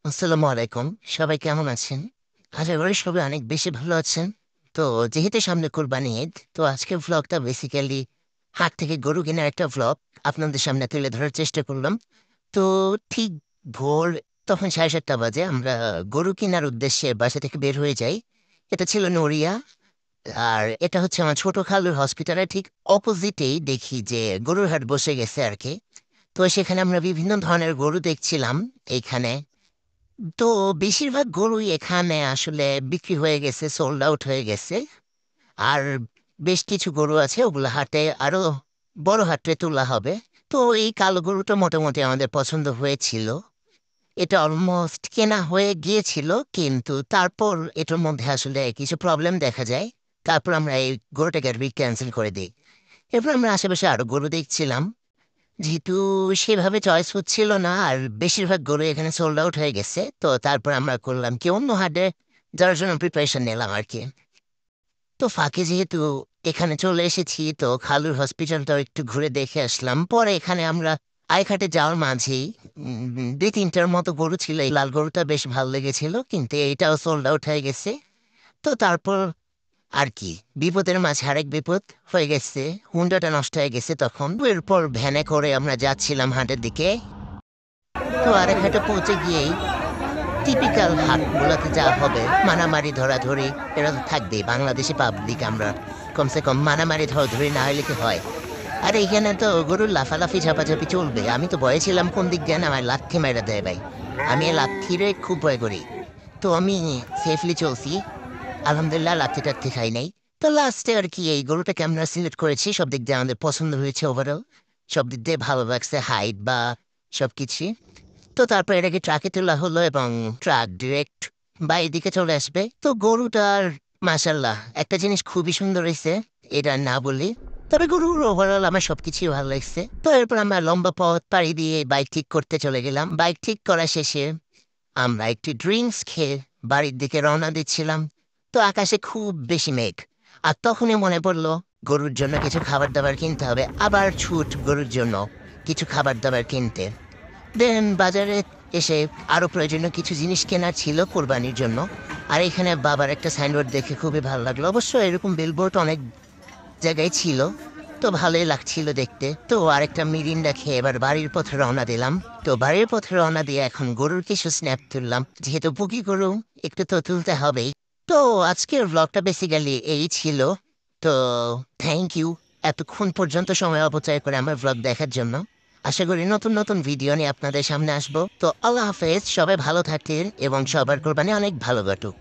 আসসালামু আলাইকুম। সবাই কেমন আছেন? আশা করি সবাই অনেক বেশি ভালো আছেন। তো যেহেতু সামনে কোরবানি ঈদ, তো আজকের ভ্লগটা বেসিক্যালি হাট থেকে গরু কেনার একটা ভ্লগ আপনাদের সামনে তুলে ধরার চেষ্টা করলাম। তো ঠিক ভোর তখন ৭:৩০ বাজে আমরা গরু কেনার উদ্দেশ্যে বাসা থেকে বের হয়ে যাই। এটা ছিল নড়িয়া। আর এটা হচ্ছে আমার ছোট খালুর হসপিটালের ঠিক অপোজিটেই দেখি যে গরুর হাট বসে গেছে আরকি। তো সেখানে আমরা বিভিন্ন ধরনের গরু দেখছিলাম এইখানে। তো বেশিরভাগ গরুই এখানে আসলে বিক্রি হয়ে গেছে, সোল্ড আউট হয়ে গেছে। আর বেশ কিছু গরু আছে ওগুলো হাটে আরো বড় হাটে তোলা হবে। তো এই কালো গরুটা মোটামুটি আমাদের পছন্দ হয়েছিল। এটা অলমোস্ট কেনা হয়ে গিয়েছিল কিন্তু তারপর এটার মধ্যে আসলে কিছু প্রবলেম দেখা যায়। তারপর আমরা এই গরুটাকে ক্যান্সেল করে দিই। এরপর আমরা আশেপাশে আরো গরু দেখছিলাম। যেহেতু সেভাবে চয়েস হচ্ছিল না আর বেশিরভাগ গরু এখানে সোল্ড আউট হয়ে গেছে, তো তারপর আমরা করলাম কি অন্য হাটে যাওয়ার জন্য প্রিপারেশন নিলাম আর কি। তো ফাঁকে যেহেতু এখানে চলে এসেছি তো খালুর হসপিটালটাও একটু ঘুরে দেখে আসলাম। পরে এখানে আমরা আইঘাটে যাওয়ার মাঝেই ২-৩টার মতো গরু ছিল। এই লাল গরুটা বেশ ভালো লেগেছিল কিন্তু এটাও সোল্ড আউট হয়ে গেছে। তো তারপর আর কি বিপদের মাঝে আরেক বিপদ হয়ে গেছে। হুন্ডাটা নষ্ট হয়ে গেছে তখন। এরপর ভ্যানে করে আমরা যাচ্ছিলাম হাটের দিকে। তো আরেক হাটে পৌঁছে গিয়েই টিপিক্যাল হাটগুলোতে যা হবে মারামারি ধরাধরি এরা তো থাকবেই। বাংলাদেশি পাবলিক আমরা, কমসে কম মারামারি ধরাধরি না হলে কি হয়। আর এইখানে তো গরুর লাফালাফি ঝাপাঝাপি চলবে। আমি তো ভয়ে ছিলাম কোন দিক দিয়ে না আমার লাথি মেরে দেয় ভাই। আমি এই লাথিরে খুব ভয় করি। তো আমি সেফলি চলছি, আলহামদুলিল্লাহ লাথি টাথি খাই নাই। তো লাস্টে আর কি এই গরুটাকে আমরা সিলেক্ট করেছি, সব দিক দিয়ে আমাদের পছন্দ হয়েছে। ওভারঅল সব দিক দিয়ে ভালো লাগছে, হাইট বা সবকিছু। তো তারপর এটাকে ট্রাকে তোলা হলো এবং ট্রাক ডিরেক্ট বাড়ির দিকে চলে আসবে। তো গরুটার মাশাল্লাহ একটা জিনিস খুবই সুন্দর হয়েছে, এটা না বলি। তবে গরুর ওভারঅল আমার সবকিছুই ভালো লাগছে। তো এরপর আমরা লম্বা পথ পাড়ি দিয়ে বাইক ঠিক করতে চলে গেলাম। বাইক ঠিক করা শেষে আমরা একটি ড্রিঙ্কস খেয়ে বাড়ির দিকে রওনা দিচ্ছিলাম। তো আকাশে খুব বেশি মেঘ। আর তখনই মনে পড়লো গরুর জন্য কিছু খাবার দাবার কিনতে হবে। আবার ছুট গরুর জন্য কিছু খাবার দাবার কিনতে। দেন বাজারে এসে আরো প্রয়োজনীয় কিছু জিনিস কেনার ছিল কোরবানির জন্য। আর এখানে বাবার একটা সাইনবোর্ড দেখে খুবই ভালো লাগলো। অবশ্য এরকম বিলবোর্ড অনেক জায়গায় ছিল, তো ভালোই লাগছিল দেখতে। তো আরেকটা মিরিন্ডা খেয়ে এবার বাড়ির পথে রওনা দিলাম। তো বাড়ির পথে রওনা দিয়ে এখন গরুর কিছু স্ন্যাপ তুললাম, যেহেতু বুকি গরু একটু তো তুলতে হবেই। তো আজকের ব্লগটা বেসিক্যালি এই ছিল। তো থ্যাংক ইউ এতক্ষণ পর্যন্ত সময় অপচয় করে আমার ব্লগ দেখার জন্য। আশা করি নতুন নতুন ভিডিও নিয়ে আপনাদের সামনে আসবো। তো আল্লাহ হাফেজ, সবাই ভালো থাকেন এবং সবার কোরবানি অনেক ভালো কাটুক।